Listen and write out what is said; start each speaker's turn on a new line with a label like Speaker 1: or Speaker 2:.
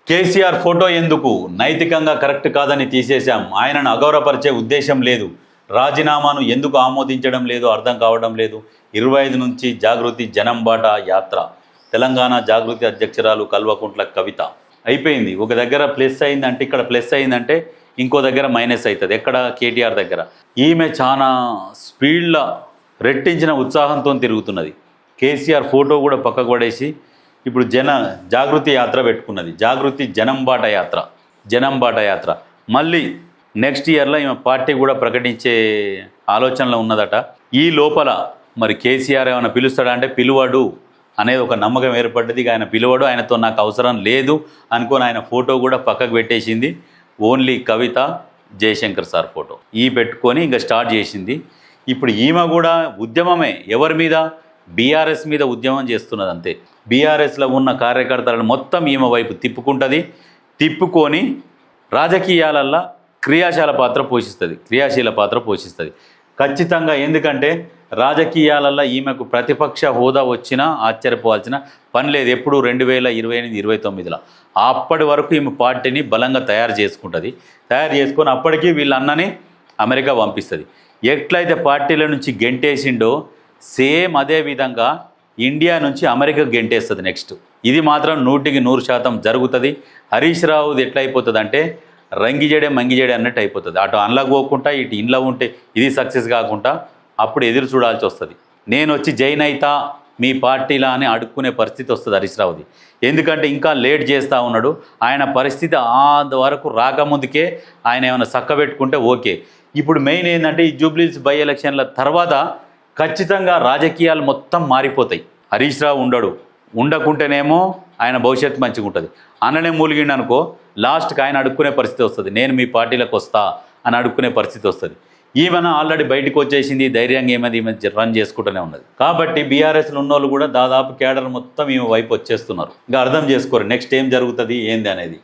Speaker 1: KCR photo ఎందుకు? నైతికంగా correct కాదని తీసేశాం. ఆయనను అగౌరవపరిచే ఉద్దేశం లేదు. రాజీనామాను ఎందుకు ఆమోదించడం లేదు అర్థం కావడం లేదు. 25 నుంచి జాగృతి జనం బాట యాత్ర. తెలంగాణ జాగృతి అధ్యక్షురాలు కల్వకుంట్ల కవిత. అయిపోయింది. ఒక దగ్గర ప్లస్ అయిందంటే ఇక్కడ ప్లస్ అయిందంటే ఇంకో దగ్గర మైనస్ అవుతుంది. ఎక్కడ? కేటీఆర్ దగ్గర. ఈమె చాలా స్పీడ్లో రెట్టించిన ఉత్సాహంతో తిరుగుతున్నది. కేసీఆర్ ఫోటో కూడా పక్కకు పడేసి ఇప్పుడు జాగృతి యాత్ర పెట్టుకున్నది. జాగృతి జనం బాట యాత్ర. జనం బాట యాత్ర మళ్ళీ నెక్స్ట్ ఇయర్లో ఈమె పార్టీ కూడా ప్రకటించే ఆలోచనలో ఉన్నదట. ఈ లోపల మరి కేసీఆర్ ఏమైనా పిలుస్తాడా అంటే పిలువడు అనేది ఒక నమ్మకం ఏర్పడ్డది. ఆయన పిలువడు, ఆయనతో నాకు అవసరం లేదు అనుకొని ఆయన ఫోటో కూడా పక్కకు పెట్టేసింది. ఓన్లీ కవిత, జయశంకర్ సార్ ఫోటో పెట్టుకొని ఇంకా స్టార్ట్ చేసింది. ఇప్పుడు ఈమె కూడా ఉద్యమమే. ఎవరి మీద? బీఆర్ఎస్ మీద ఉద్యమం చేస్తున్నది అంతే. బీఆర్ఎస్లో ఉన్న కార్యకర్తలను మొత్తం ఈమె వైపు తిప్పుకొని రాజకీయాలల్లో క్రియాశీల పాత్ర పోషిస్తుంది ఖచ్చితంగా. ఎందుకంటే రాజకీయాలల్లో ఈమెకు ప్రతిపక్ష హోదా వచ్చినా ఆశ్చర్యపోవాల్సిన పని లేదు. ఎప్పుడు 2028-29లో అప్పటి వరకు ఈమె పార్టీని బలంగా తయారు చేసుకొని అప్పటికీ వీళ్ళన్నని అమెరికా పంపిస్తుంది. ఎట్లయితే పార్టీల నుంచి గెంటేసిండో సేమ్ అదే విధంగా ఇండియా నుంచి అమెరికా గెంటేస్తుంది నెక్స్ట్. ఇది మాత్రం 100% జరుగుతుంది. హరీష్ రావుది ఎట్లయిపోతుంది అంటే రంగిజేడే మంగిజేడే అన్నట్టు అయిపోతుంది. అటు అందులోకి పోకుండా ఇటు ఇంట్లో ఉంటే ఇది సక్సెస్ కాకుండా అప్పుడు ఎదురు చూడాల్సి వస్తుంది. నేను వచ్చి జైన్ అయితా మీ పార్టీలా అని అడుక్కునే పరిస్థితి వస్తుంది హరీష్ రావుది. ఎందుకంటే ఇంకా లేట్ చేస్తూ ఉన్నాడు. ఆయన పరిస్థితి వరకు రాకముందుకే ఆయన ఏమైనా చక్కబెట్టుకుంటే ఓకే. ఇప్పుడు మెయిన్ ఏంటంటే ఈ జూబ్లీహిల్స్ బై ఎలక్షన్ల తర్వాత ఖచ్చితంగా రాజకీయాలు మొత్తం మారిపోతాయి. హరీష్ రావు ఉండకుంటేనేమో ఆయన భవిష్యత్తు మంచిగా ఉంటుంది. అన్ననే మూలిగిండు అనుకో లాస్ట్కి ఆయన అడుక్కునే పరిస్థితి వస్తుంది. నేను మీ పార్టీలకు వస్తా అని అడుక్కునే పరిస్థితి వస్తుంది. ఈమెన ఆల్రెడీ బయటకు వచ్చేసింది. ధైర్యంగా ఈమె రన్ చేసుకుంటూనే ఉన్నది. కాబట్టి బీఆర్ఎస్లో ఉన్న వాళ్ళు కూడా దాదాపు కేడర్ మొత్తం ఈమె వైపు వచ్చేస్తున్నారు. ఇంకా అర్థం చేసుకోరు నెక్స్ట్ ఏం జరుగుతుంది ఏంది అనేది.